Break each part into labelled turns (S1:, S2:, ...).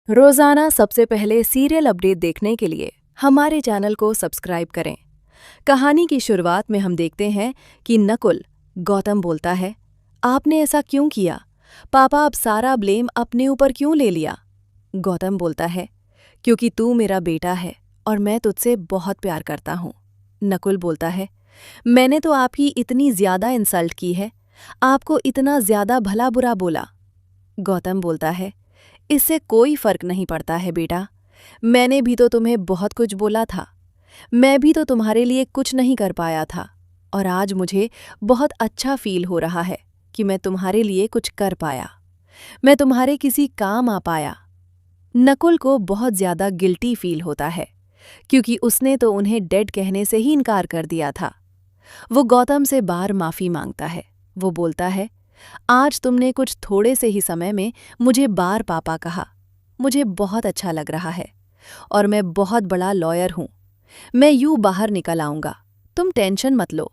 S1: रोजाना सबसे पहले सीरियल अपडेट देखने के लिए हमारे चैनल को सब्सक्राइब करें। कहानी की शुरुआत में हम देखते हैं कि नकुल गौतम बोलता है, आपने ऐसा क्यों किया? पापा, अब सारा ब्लेम अपने ऊपर क्यों ले लिया? गौतम बोलता है, क्योंकि तू मेरा बेटा है और मैं तुझसे बहुत प्यार करता हूँ। नकुल बोलता है, मैंने तो आपकी इतनी ज्यादा इंसल्ट की है, आपको इतना ज्यादा भला बुरा बोला। गौतम बोलता है, इससे कोई फर्क नहीं पड़ता है बेटा, मैंने भी तो तुम्हें बहुत कुछ बोला था। मैं भी तो तुम्हारे लिए कुछ नहीं कर पाया था और आज मुझे बहुत अच्छा फील हो रहा है कि मैं तुम्हारे लिए कुछ कर पाया, मैं तुम्हारे किसी काम आ पाया। नकुल को बहुत ज्यादा गिल्टी फील होता है क्योंकि उसने तो उन्हें डेड कहने से ही इनकार कर दिया था। वो गौतम से बार माफी मांगता है। वो बोलता है, आज तुमने कुछ थोड़े से ही समय में मुझे बार पापा कहा, मुझे बहुत अच्छा लग रहा है और मैं बहुत बड़ा लॉयर हूं। मैं यूं बाहर निकल आऊंगा, तुम टेंशन मत लो,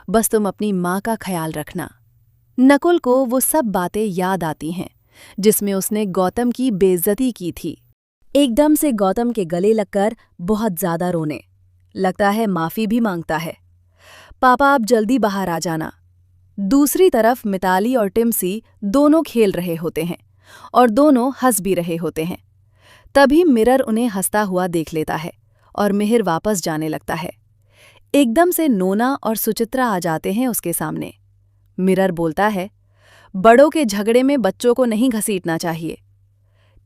S1: बस तुम अपनी माँ का ख्याल रखना। नकुल को वो सब बातें याद आती हैं जिसमें उसने गौतम की बेइज्जती की थी। एकदम से गौतम के गले लगकर बहुत ज्यादा रोने लगता है, माफी भी मांगता है। पापा, आप जल्दी बाहर आ जाना। दूसरी तरफ मिताली और टिम्सी दोनों खेल रहे होते हैं और दोनों हंस भी रहे होते हैं। तभी मिरर उन्हें हंसता हुआ देख लेता है और मिहिर वापस जाने लगता है। एकदम से नोना और सुचित्रा आ जाते हैं उसके सामने। मिरर बोलता है, बड़ों के झगड़े में बच्चों को नहीं घसीटना चाहिए।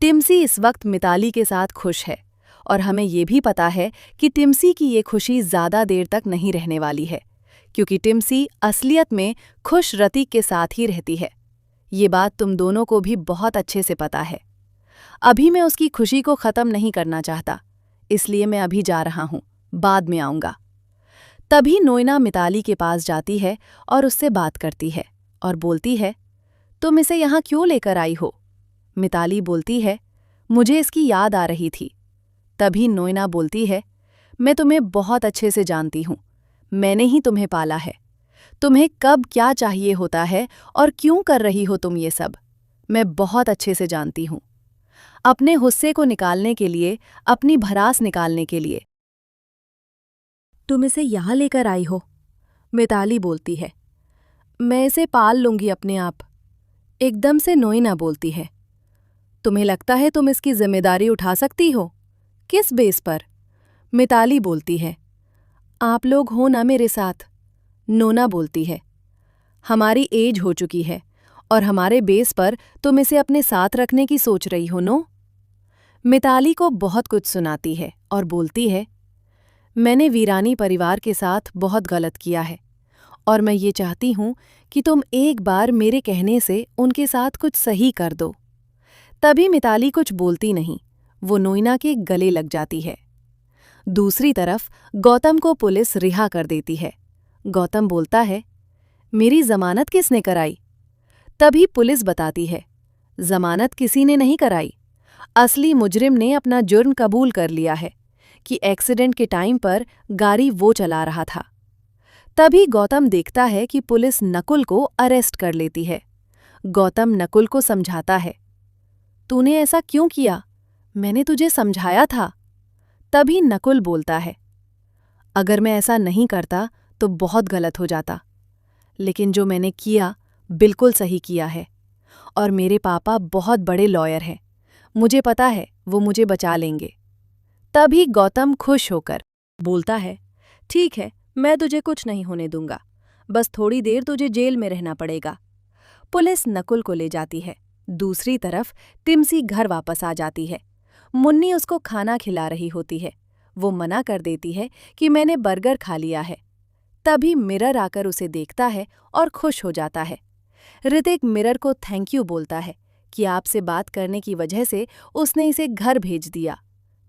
S1: टिम्सी इस वक्त मिताली के साथ खुश है और हमें ये भी पता है कि टिम्सी की ये खुशी ज्यादा देर तक नहीं रहने वाली है, क्योंकि टिम्सी असलियत में खुश रतीक के साथ ही रहती है। ये बात तुम दोनों को भी बहुत अच्छे से पता है। अभी मैं उसकी खुशी को खत्म नहीं करना चाहता, इसलिए मैं अभी जा रहा हूं, बाद में आऊंगा। तभी नोइना मिताली के पास जाती है और उससे बात करती है और बोलती है, तुम इसे यहाँ क्यों लेकर आई हो? मिताली बोलती है, मुझे इसकी याद आ रही थी। तभी नोइना बोलती है, मैं तुम्हें बहुत अच्छे से जानती हूँ, मैंने ही तुम्हें पाला है। तुम्हें कब क्या चाहिए होता है और क्यों कर रही हो तुम ये सब, मैं बहुत अच्छे से जानती हूँ। अपने गुस्से को निकालने के लिए, अपनी भड़ास निकालने के लिए तुम इसे यहाँ लेकर आई हो। मिताली बोलती है, मैं इसे पाल लूंगी अपने आप। एकदम से नोइना बोलती है, तुम्हें लगता है तुम इसकी जिम्मेदारी उठा सकती हो? किस बेस पर? मिताली बोलती है, आप लोग हो ना मेरे साथ। नोना बोलती है, हमारी एज हो चुकी है और हमारे बेस पर तुम इसे अपने साथ रखने की सोच रही हो, नो? मिताली को बहुत कुछ सुनाती है और बोलती है, मैंने वीरानी परिवार के साथ बहुत गलत किया है और मैं ये चाहती हूं कि तुम एक बार मेरे कहने से उनके साथ कुछ सही कर दो। तभी मिताली कुछ बोलती नहीं, वो नोइना के गले लग जाती है। दूसरी तरफ गौतम को पुलिस रिहा कर देती है। गौतम बोलता है, मेरी जमानत किसने कराई? तभी पुलिस बताती है, जमानत किसी ने नहीं कराई, असली मुजरिम ने अपना जुर्म कबूल कर लिया है कि एक्सीडेंट के टाइम पर गाड़ी वो चला रहा था। तभी गौतम देखता है कि पुलिस नकुल को अरेस्ट कर लेती है। गौतम नकुल को समझाता है, तूने ऐसा क्यों किया? मैंने तुझे समझाया था। तभी नकुल बोलता है, अगर मैं ऐसा नहीं करता तो बहुत गलत हो जाता, लेकिन जो मैंने किया बिल्कुल सही किया है और मेरे पापा बहुत बड़े लॉयर हैं, मुझे पता है वो मुझे बचा लेंगे। तभी गौतम खुश होकर बोलता है, ठीक है, मैं तुझे कुछ नहीं होने दूंगा, बस थोड़ी देर तुझे जेल में रहना पड़ेगा। पुलिस नकुल को ले जाती है। दूसरी तरफ टिम्सी घर वापस आ जाती है। मुन्नी उसको खाना खिला रही होती है। वो मना कर देती है कि मैंने बर्गर खा लिया है। तभी मिरर आकर उसे देखता है और खुश हो जाता है। ऋतिक मिरर को थैंक यू बोलता है कि आपसे बात करने की वजह से उसने इसे घर भेज दिया।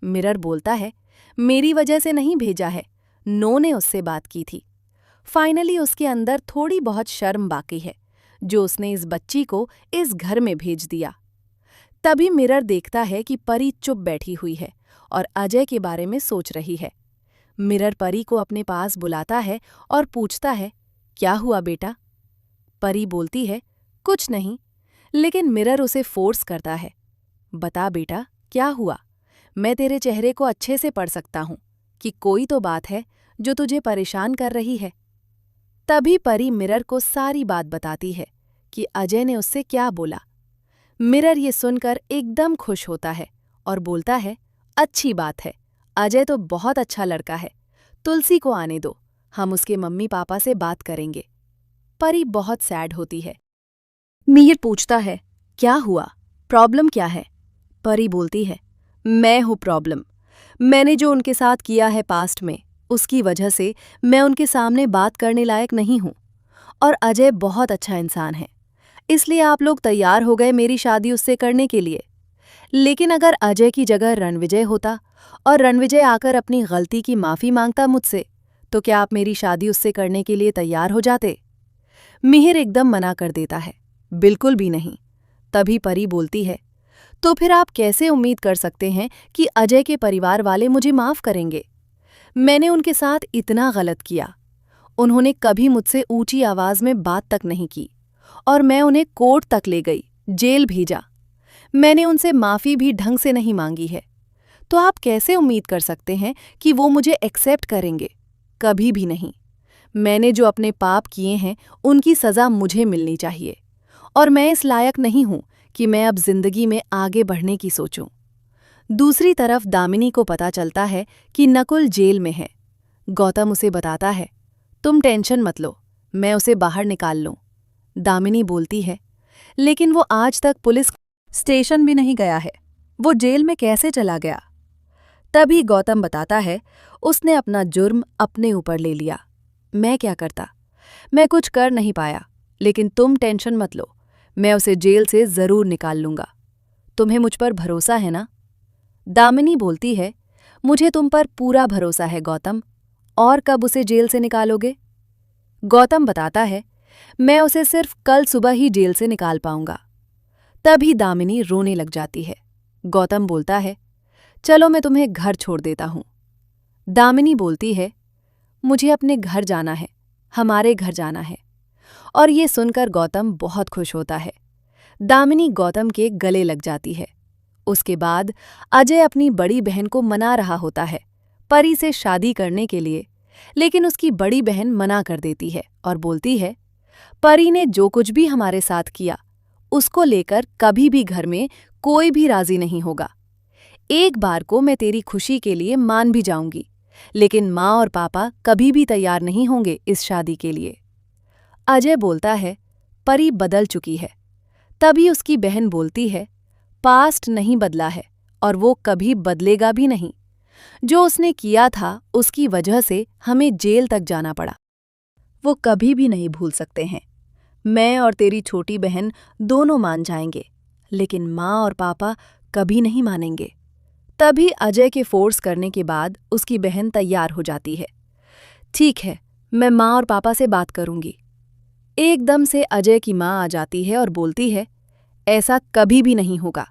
S1: मिरर बोलता है, मेरी वजह से नहीं भेजा है, नो ने उससे बात की थी। फाइनली उसके अंदर थोड़ी बहुत शर्म बाकी है जो उसने इस बच्ची को इस घर में भेज दिया। तभी मिरर देखता है कि परी चुप बैठी हुई है और अजय के बारे में सोच रही है। मिरर परी को अपने पास बुलाता है और पूछता है, क्या हुआ बेटा? परी बोलती है, कुछ नहीं, लेकिन मिरर उसे फोर्स करता है, बता बेटा क्या हुआ? मैं तेरे चेहरे को अच्छे से पढ़ सकता हूँ कि कोई तो बात है जो तुझे परेशान कर रही है। तभी परी मिरर को सारी बात बताती है कि अजय ने उससे क्या बोला। मिरर ये सुनकर एकदम खुश होता है और बोलता है, अच्छी बात है, अजय तो बहुत अच्छा लड़का है, तुलसी को आने दो, हम उसके मम्मी पापा से बात करेंगे। परी बहुत सैड होती है। मिहिर पूछता है, क्या हुआ, प्रॉब्लम क्या है? परी बोलती है, मैं हूँ प्रॉब्लम। मैंने जो उनके साथ किया है पास्ट में, उसकी वजह से मैं उनके सामने बात करने लायक नहीं हूँ। और अजय बहुत अच्छा इंसान है, इसलिए आप लोग तैयार हो गए मेरी शादी उससे करने के लिए। लेकिन अगर अजय की जगह रणविजय होता और रणविजय आकर अपनी गलती की माफ़ी मांगता मुझसे, तो क्या आप मेरी शादी उससे करने के लिए तैयार हो जाते? मिहिर एकदम मना कर देता है, बिल्कुल भी नहीं। तभी परी बोलती है, तो फिर आप कैसे उम्मीद कर सकते हैं कि अजय के परिवार वाले मुझे माफ़ करेंगे? मैंने उनके साथ इतना गलत किया। उन्होंने कभी मुझसे ऊंची आवाज़ में बात तक नहीं की और मैं उन्हें कोर्ट तक ले गई, जेल भेजा। मैंने उनसे माफ़ी भी ढंग से नहीं मांगी है। तो आप कैसे उम्मीद कर सकते हैं कि वो मुझे एक्सेप्ट करेंगे? कभी भी नहीं। मैंने जो अपने पाप किए हैं उनकी सज़ा मुझे मिलनी चाहिए और मैं इस लायक नहीं हूं कि मैं अब जिंदगी में आगे बढ़ने की सोचूं। दूसरी तरफ दामिनी को पता चलता है कि नकुल जेल में है। गौतम उसे बताता है, तुम टेंशन मत लो, मैं उसे बाहर निकाल लूं। दामिनी बोलती है, लेकिन वो आज तक पुलिस स्टेशन भी नहीं गया है, वो जेल में कैसे चला गया? तभी गौतम बताता है, उसने अपना जुर्म अपने ऊपर ले लिया। मैं क्या करता? मैं कुछ कर नहीं पाया, लेकिन तुम टेंशन मत लो, मैं उसे जेल से जरूर निकाल लूंगा। तुम्हें मुझ पर भरोसा है ना? दामिनी बोलती है, मुझे तुम पर पूरा भरोसा है गौतम। और कब उसे जेल से निकालोगे? गौतम बताता है, मैं उसे सिर्फ कल सुबह ही जेल से निकाल पाऊंगा। तभी दामिनी रोने लग जाती है। गौतम बोलता है, चलो मैं तुम्हें घर छोड़ देता हूं। दामिनी बोलती है, मुझे अपने घर जाना है, हमारे घर जाना है। और ये सुनकर गौतम बहुत खुश होता है। दामिनी गौतम के गले लग जाती है। उसके बाद अजय अपनी बड़ी बहन को मना रहा होता है परी से शादी करने के लिए, लेकिन उसकी बड़ी बहन मना कर देती है और बोलती है, परी ने जो कुछ भी हमारे साथ किया उसको लेकर कभी भी घर में कोई भी राजी नहीं होगा। एक बार को मैं तेरी खुशी के लिए मान भी जाऊंगी, लेकिन माँ और पापा कभी भी तैयार नहीं होंगे इस शादी के लिए। अजय बोलता है, परी बदल चुकी है। तभी उसकी बहन बोलती है, पास्ट नहीं बदला है और वो कभी बदलेगा भी नहीं। जो उसने किया था उसकी वजह से हमें जेल तक जाना पड़ा, वो कभी भी नहीं भूल सकते हैं। मैं और तेरी छोटी बहन दोनों मान जाएंगे, लेकिन माँ और पापा कभी नहीं मानेंगे। तभी अजय के फोर्स करने के बाद उसकी बहन तैयार हो जाती है। ठीक है, मैं माँ और पापा से बात करूंगी। एकदम से अजय की माँ आ जाती है और बोलती है, ऐसा कभी भी नहीं होगा।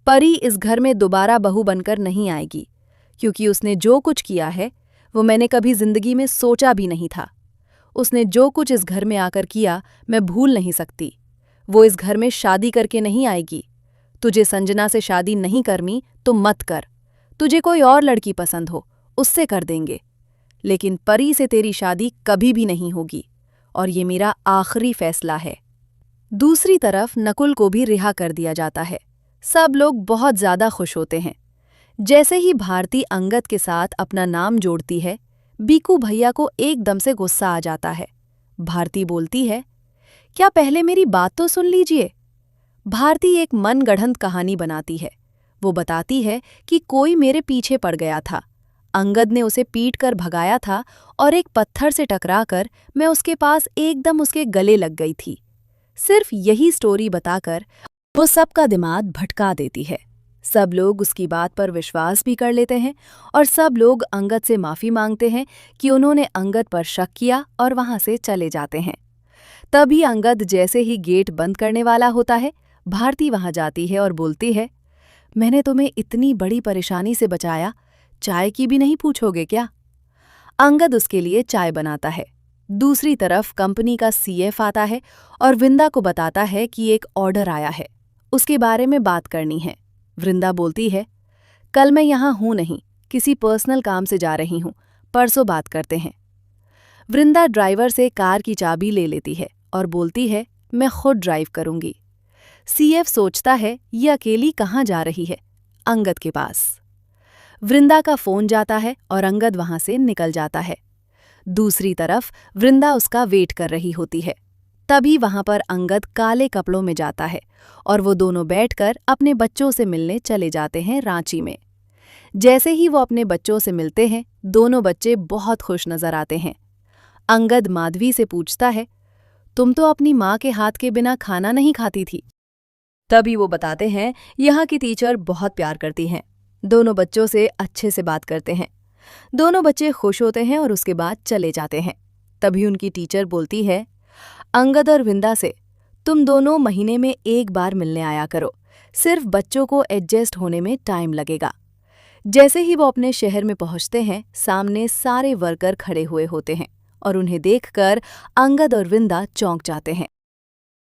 S1: परी इस घर में दोबारा बहू बनकर नहीं आएगी, क्योंकि उसने जो कुछ किया है वो मैंने कभी जिंदगी में सोचा भी नहीं था। उसने जो कुछ इस घर में आकर किया मैं भूल नहीं सकती। वो इस घर में शादी करके नहीं आएगी। तुझे संजना से शादी नहीं करनी तो मत कर। तुझे कोई और लड़की पसंद हो उससे कर देंगे, लेकिन परी से तेरी शादी कभी भी नहीं होगी और ये मेरा आखिरी फैसला है। दूसरी तरफ नकुल को भी रिहा कर दिया जाता है। सब लोग बहुत ज्यादा खुश होते हैं। जैसे ही भारती अंगद के साथ अपना नाम जोड़ती है, बीकू भैया को एकदम से गुस्सा आ जाता है। भारती बोलती है, क्या पहले मेरी बात तो सुन लीजिए। भारती एक मनगढ़ंत कहानी बनाती है। वो बताती है कि कोई मेरे पीछे पड़ गया था। अंगद ने उसे पीट कर भगाया था और एक पत्थर से टकराकर मैं उसके पास एकदम उसके गले लग गई थी। सिर्फ यही स्टोरी बताकर वो सबका दिमाग भटका देती है। सब लोग उसकी बात पर विश्वास भी कर लेते हैं और सब लोग अंगद से माफ़ी मांगते हैं कि उन्होंने अंगद पर शक किया और वहाँ से चले जाते हैं। तभी अंगद जैसे ही गेट बंद करने वाला होता है, भारती वहाँ जाती है और बोलती है, मैंने तुम्हें इतनी बड़ी परेशानी से बचाया, चाय की भी नहीं पूछोगे क्या? अंगद उसके लिए चाय बनाता है। दूसरी तरफ कंपनी का सीएफ आता है और वृंदा को बताता है कि एक ऑर्डर आया है, उसके बारे में बात करनी है। वृंदा बोलती है, कल मैं यहाँ हूँ नहीं, किसी पर्सनल काम से जा रही हूँ, परसों बात करते हैं। वृंदा ड्राइवर से कार की चाबी ले लेती है और बोलती है, मैं खुद ड्राइव करूंगी। सीएफ सोचता है ये अकेली कहाँ जा रही है, अंगद के पास। वृंदा का फोन जाता है और अंगद वहां से निकल जाता है। दूसरी तरफ वृंदा उसका वेट कर रही होती है। तभी वहां पर अंगद काले कपड़ों में जाता है और वो दोनों बैठकर अपने बच्चों से मिलने चले जाते हैं रांची में। जैसे ही वो अपने बच्चों से मिलते हैं, दोनों बच्चे बहुत खुश नजर आते हैं। अंगद माधवी से पूछता है, तुम तो अपनी माँ के हाथ के बिना खाना नहीं खाती थी। तभी वो बताते हैं, यहाँ की टीचर बहुत प्यार करती हैं। दोनों बच्चों से अच्छे से बात करते हैं। दोनों बच्चे खुश होते हैं और उसके बाद चले जाते हैं। तभी उनकी टीचर बोलती है, अंगद और वृंदा से तुम दोनों महीने में एक बार मिलने आया करो, सिर्फ बच्चों को एडजस्ट होने में टाइम लगेगा। जैसे ही वो अपने शहर में पहुंचते हैं, सामने सारे वर्कर खड़े हुए होते हैं और उन्हें देखकर अंगद और वृंदा चौंक जाते हैं।